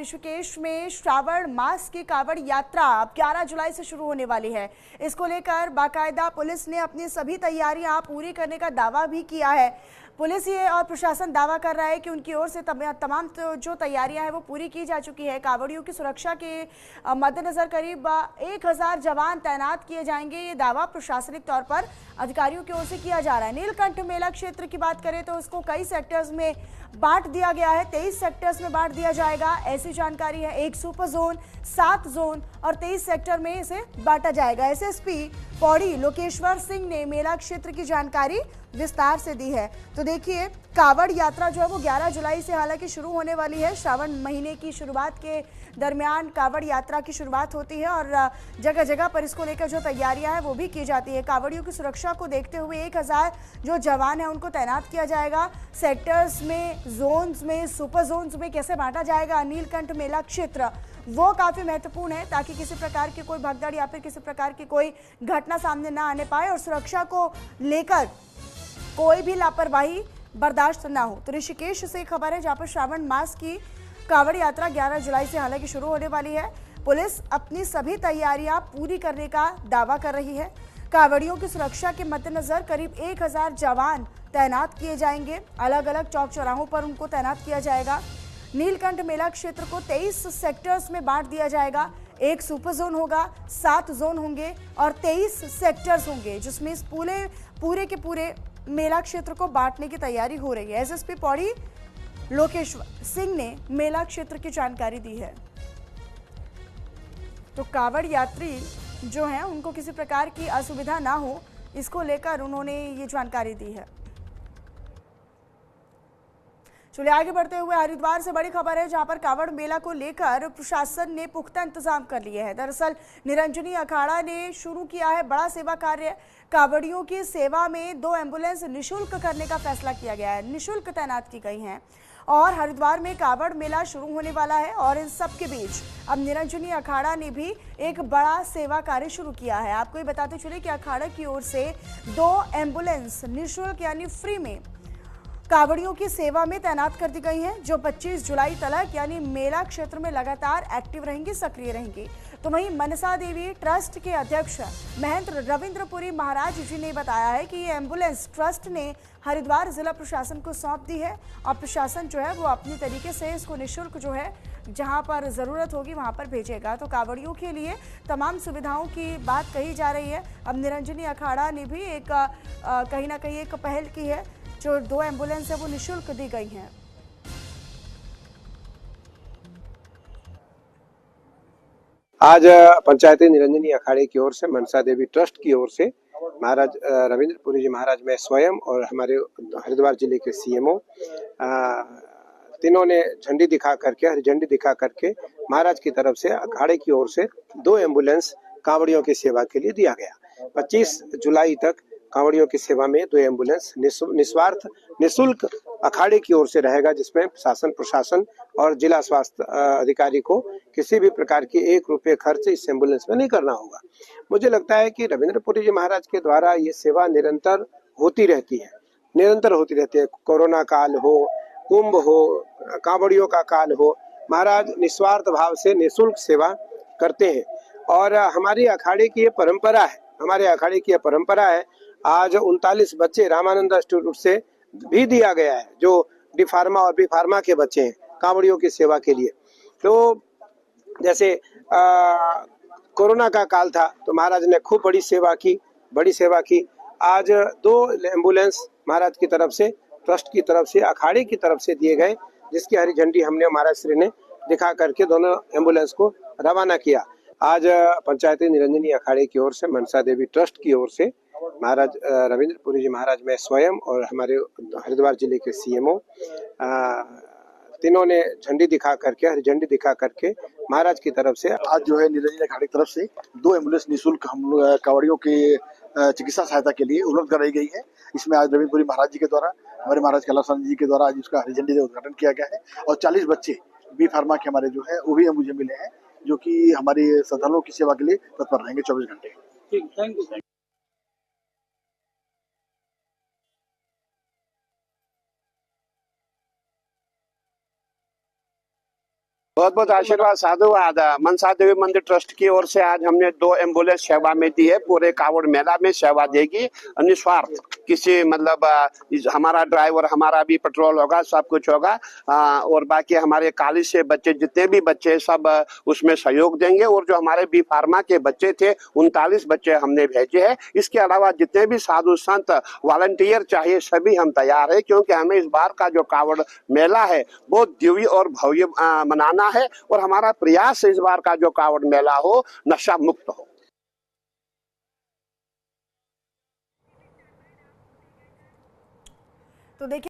ऋषिकेश में श्रावण मास की कावड़ यात्रा अब 11 जुलाई से शुरू होने वाली है। इसको लेकर बाकायदा पुलिस ने अपनी सभी तैयारियां पूरी करने का दावा भी किया है। पुलिस ये और प्रशासन दावा कर रहा है कि उनकी ओर से तमाम जो तैयारियां हैं वो पूरी की जा चुकी है। कावड़ियों की सुरक्षा के मद्देनजर करीब 1000 जवान तैनात किए जाएंगे। ये दावा प्रशासनिक तौर पर अधिकारियों की ओर से किया जा रहा है। नीलकंठ मेला क्षेत्र की बात करें तो उसको कई सेक्टर्स में बांट दिया गया है। 23 सेक्टर्स में बांट दिया जाएगा, ऐसी जानकारी है। 1 सुपर जोन, 7 जोन और 23 सेक्टर में इसे बांटा जाएगा। एसएसपी पौड़ी लोकेश्वर सिंह ने मेला क्षेत्र की जानकारी विस्तार से दी है। तो देखिए, कावड़ यात्रा जो है वो 11 जुलाई से हालांकि शुरू होने वाली है। श्रावण महीने की शुरुआत के दरमियान कावड़ यात्रा की शुरुआत होती है और जगह जगह पर इसको लेकर जो तैयारियां हैं वो भी की जाती है। कावड़ियों की सुरक्षा को देखते हुए 1000 जो जवान हैं उनको तैनात किया जाएगा। सेक्टर्स में, जोन्स में, सुपर जोन्स में कैसे बांटा जाएगा नीलकंठ मेला क्षेत्र, वो काफ़ी महत्वपूर्ण है ताकि किसी प्रकार की कोई भगदड़ या फिर किसी प्रकार की कोई घटना सामने ना आने पाए और सुरक्षा को लेकर कोई भी लापरवाही बर्दाश्त ना हो। तो ऋषिकेश से खबर है जहां पर श्रावण मास की कावड़ यात्रा 11 जुलाई से हालांकि शुरू होने वाली है। पुलिस अपनी सभी तैयारियां पूरी करने का दावा कर रही है। कावड़ियों की सुरक्षा के मद्देनजर करीब 1000 जवान तैनात किए जाएंगे। अलग अलग चौक चौराहों पर उनको तैनात किया जाएगा। नीलकंठ मेला क्षेत्र को 23 सेक्टर्स में बांट दिया जाएगा। 1 सुपर जोन होगा, 7 जोन होंगे और 23 सेक्टर्स होंगे, जिसमें इस पूरे के पूरे मेला क्षेत्र को बांटने की तैयारी हो रही है। एसएसपी पौड़ी लोकेश्वर सिंह ने मेला क्षेत्र की जानकारी दी है। तो कावड़ यात्री जो हैं उनको किसी प्रकार की असुविधा ना हो, इसको लेकर उन्होंने ये जानकारी दी है। चलिए आगे बढ़ते हुए हरिद्वार से बड़ी खबर है जहां पर कावड़ मेला को लेकर प्रशासन ने पुख्ता इंतजाम कर लिए हैं। दरअसल निरंजनी अखाड़ा ने शुरू किया है बड़ा सेवा कार्य। कावड़ियों की सेवा में 2 एम्बुलेंस निःशुल्क करने का फैसला किया गया है, निःशुल्क तैनात की गई हैं और हरिद्वार में कावड़ मेला शुरू होने वाला है। और इन सब के बीच अब निरंजनी अखाड़ा ने भी एक बड़ा सेवा कार्य शुरू किया है। आपको ये बताते चले कि अखाड़ा की ओर से 2 एम्बुलेंस निःशुल्क यानी फ्री में कावड़ियों की सेवा में तैनात कर दी गई हैं, जो 25 जुलाई तक यानी मेला क्षेत्र में लगातार एक्टिव रहेंगी, सक्रिय रहेंगी। तो वहीं मनसा देवी ट्रस्ट के अध्यक्ष महेंद्र रविंद्रपुरी महाराज जी ने बताया है कि ये एम्बुलेंस ट्रस्ट ने हरिद्वार जिला प्रशासन को सौंप दी है और प्रशासन जो है वो अपनी तरीके से इसको निःशुल्क जो है जहां पर ज़रूरत होगी वहां पर भेजेगा। तो कावड़ियों के लिए तमाम सुविधाओं की बात कही जा रही है। अब निरंजनी अखाड़ा ने भी एक कहीं ना कहीं एक पहल की है, जो 2 एम्बुलेंस है वो निःशुल्क दी गई हैं। आज पंचायती निरंजनी अखाड़े की ओर से, मनसा देवी ट्रस्ट की ओर से महाराज रविंद्रपुरी जी महाराज, मैं स्वयं और हमारे हरिद्वार जिले के सीएमओ तीनों ने झंडी दिखा करके, हरी झंडी दिखा करके महाराज की तरफ से अखाड़े की ओर से 2 एम्बुलेंस कांवड़ियों की सेवा के लिए दिया गया। 25 जुलाई तक कांवड़ियों की सेवा में 2 एम्बुलेंस निस्वार्थ निःशुल्क अखाड़े की ओर से रहेगा, जिसमें शासन प्रशासन और जिला स्वास्थ्य अधिकारी को किसी भी प्रकार की 1 रुपये खर्च इस एम्बुलेंस में नहीं करना होगा। मुझे लगता है कि रविंद्रपुरी जी महाराज के द्वारा ये सेवा निरंतर होती रहती है, निरंतर होती रहती है। कोरोना काल हो, कुंभ हो, कांवड़ियों का काल हो, महाराज निस्वार्थ भाव से निःशुल्क सेवा करते हैं और हमारी अखाड़े की ये परंपरा है, हमारे अखाड़े की यह परंपरा है। आज 39 बच्चे रामानंद इंस्टीट्यूट से भी दिया गया है, जो डी फार्मा और बी फार्मा के बच्चे हैं कांवड़ियों की सेवा के लिए। तो जैसे कोरोना का काल था तो महाराज ने खूब बड़ी सेवा की। आज 2 एम्बुलेंस महाराज की तरफ से, ट्रस्ट की तरफ से, अखाड़े की तरफ से दिए गए, जिसकी हरी झंडी हमने महाराज श्री ने दिखा करके दोनों एम्बुलेंस को रवाना किया। आज पंचायती निरंजनी अखाड़े की ओर से, मनसा देवी ट्रस्ट की ओर से महाराज रविंद्रपुरी जी महाराज, मैं स्वयं और हमारे हरिद्वार जिले के सीएमओ तीनों ने झंडी दिखा करके, हरी झंडी दिखा करके महाराज की तरफ से आज जो है निरंजनी अखाड़े की तरफ से 2 एम्बुलेंस निःशुल्क हम लोग कांवड़ियों की चिकित्सा सहायता के लिए उपलब्ध कराई गई है। इसमें आज रविंद्रपुरी महाराज जी के द्वारा, हमारे महाराज कैलाश जी के द्वारा आज उसका हरी झंडी से उद्घाटन किया गया है और 40 बच्चे बी फार्मा के हमारे जो है वो भी मुझे मिले हैं, जो कि हमारी श्रद्धालुओं की सेवा के लिए तत्पर रहेंगे 24 घंटे। ठीक, थैंक यू। बहुत बहुत आशीर्वाद, साधुवाद। मनसा देवी मंदिर ट्रस्ट की ओर से आज हमने 2 एम्बुलेंस सेवा में दी है। पूरे कावड़ मेला में सेवा देगी निस्वार्थ, किसी मतलब हमारा ड्राइवर, हमारा भी पेट्रोल होगा, सब कुछ होगा। और बाकी हमारे कॉलेज से बच्चे, जितने भी बच्चे, सब उसमें सहयोग देंगे। और जो हमारे बी फार्मा के बच्चे थे, 39 बच्चे हमने भेजे हैं। इसके अलावा जितने भी साधु संत वॉलंटियर चाहिए, सभी हम तैयार है, क्योंकि हमें इस बार का जो कावड़ मेला है बहुत दिव्य और भव्य मनाना है। और हमारा प्रयास इस बार का जो कावड़ मेला हो, नशा मुक्त हो। तो देखिए